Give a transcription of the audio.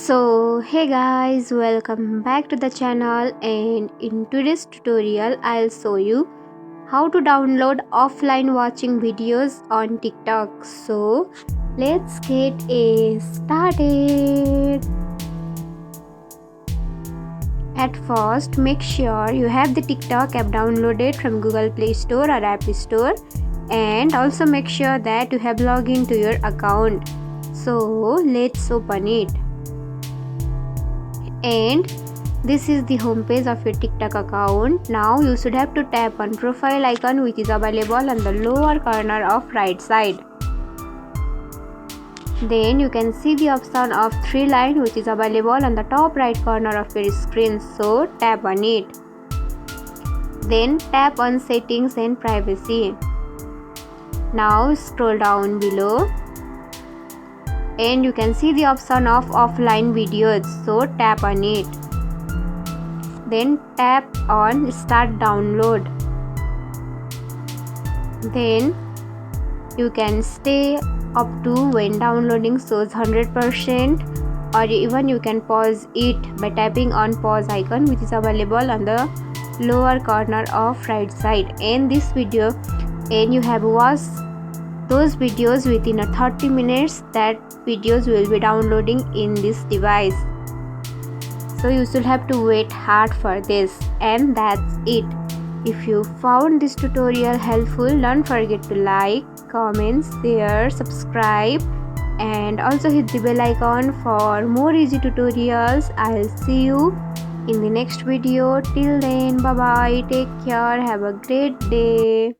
So hey guys, welcome back to the channel, and in today's tutorial I'll show you how to download offline watching videos on TikTok. So let's get started. At first, make sure you have the TikTok app downloaded from Google Play Store or App Store, and also make sure that you have logged into your account. So let's open it. And this is the home page of your TikTok account. Now you should have to tap on profile icon, which is available on the lower corner of right side. Then you can see the option of 3 line, which is available on the top right corner of your screen, so tap on it. Then tap on settings and privacy. Now scroll down below and you can see the option of offline videos, so tap on it. Then tap on start download. Then you can stay up to when downloading shows 100%, or even you can pause it by tapping on pause icon, which is available on the lower corner of right side. And this video, and you have watched those videos within 30 minutes, that videos will be downloading in this device. So you should have to wait hard for this. And that's it. If you found this tutorial helpful, don't forget to like, comment, share, subscribe, and also hit the bell icon for more easy tutorials. I'll see you in the next video. Till then, bye bye, take care, have a great day.